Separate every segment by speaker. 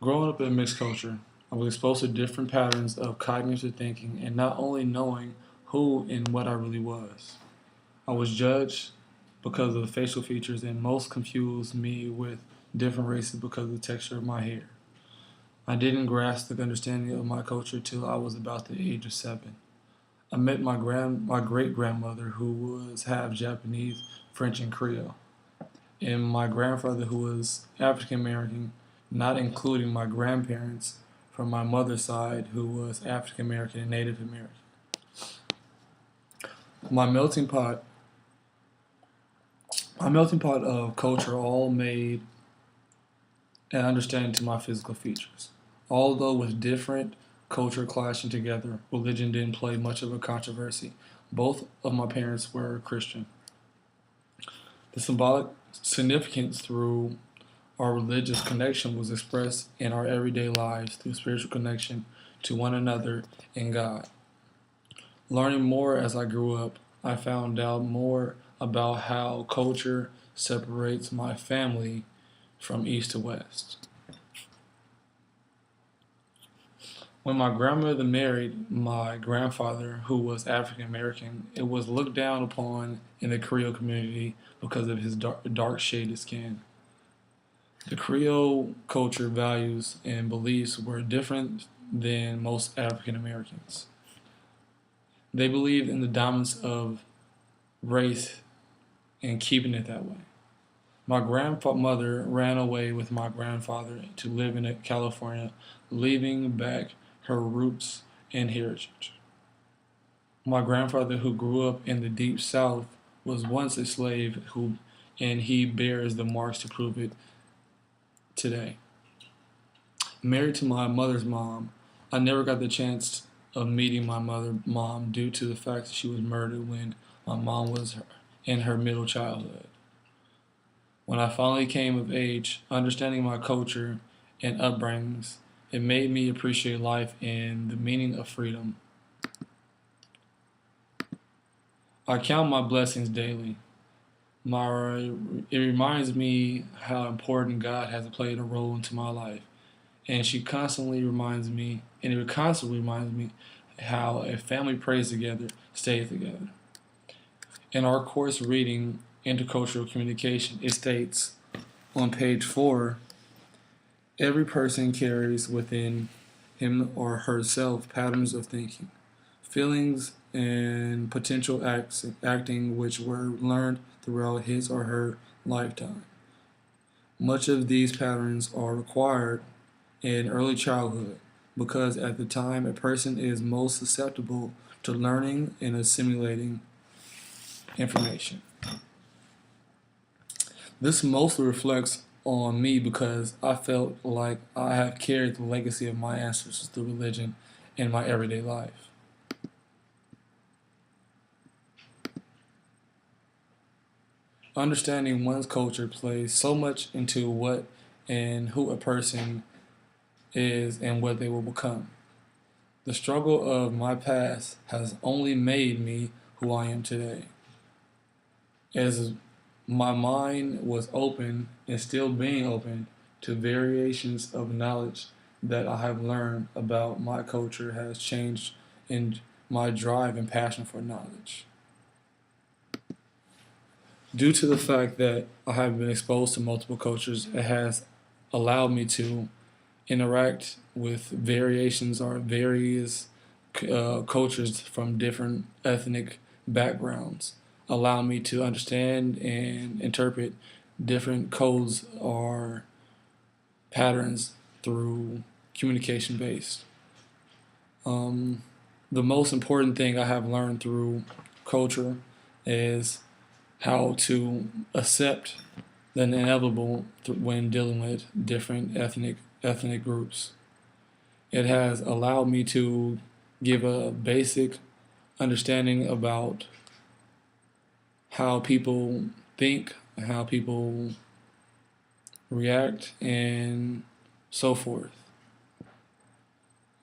Speaker 1: Growing up in a mixed culture, I was exposed to different patterns of cognitive thinking and not only knowing who and what I really was. I was judged because of the facial features and most confused me with different races because of the texture of my hair. I didn't grasp the understanding of my culture till I was about the age of 7. I met my great grandmother who was half Japanese, French, and Creole, and my grandfather who was African American, not including my grandparents from my mother's side who was African American and Native American. My melting pot, my melting pot of culture all made an understanding to my physical features. Although with different culture clashing together, religion didn't play much of a controversy. Both of my parents were Christian. The symbolic significance through our religious connection was expressed in our everyday lives through spiritual connection to one another and God. Learning more as I grew up, I found out more about how culture separates my family from east to west. When my grandmother married my grandfather, who was African American, it was looked down upon in the Creole community because of his dark shaded skin. The Creole culture values and beliefs were different than most African Americans. They believed in the dominance of race and keeping it that way. My grandmother ran away with my grandfather to live in California, leaving back her roots and heritage. My grandfather, who grew up in the deep South, was once a slave and he bears the marks to prove it today. Married to my mother's mom, I never got the chance of meeting my mom due to the fact that she was murdered when my mom was in her middle childhood. When I finally came of age, understanding my culture and upbringings, it made me appreciate life and the meaning of freedom. I count my blessings daily. It reminds me how important God has played a role into my life. And it constantly reminds me how a family prays together, stays together. In our course reading, Intercultural Communication, it states on page 4, every person carries within him or herself patterns of thinking, feelings, and potential acting which were learned throughout his or her lifetime. Much of these patterns are required in early childhood because at the time a person is most susceptible to learning and assimilating information. This mostly reflects on me because I felt like I have carried the legacy of my ancestors through religion in my everyday life. Understanding one's culture plays so much into what and who a person is and what they will become. The struggle of my past has only made me who I am today. As my mind was open and still being open to variations of knowledge that I have learned about my culture has changed in my drive and passion for knowledge. Due to the fact that I have been exposed to multiple cultures, it has allowed me to interact with variations or various cultures from different ethnic backgrounds, allow me to understand and interpret different codes or patterns through communication based. The most important thing I have learned through culture is how to accept the inevitable when dealing with different ethnic groups. It has allowed me to give a basic understanding about how people think, how people react, and so forth.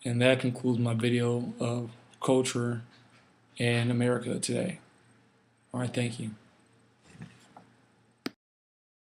Speaker 1: And that concludes my video of culture in America today. All right, thank you.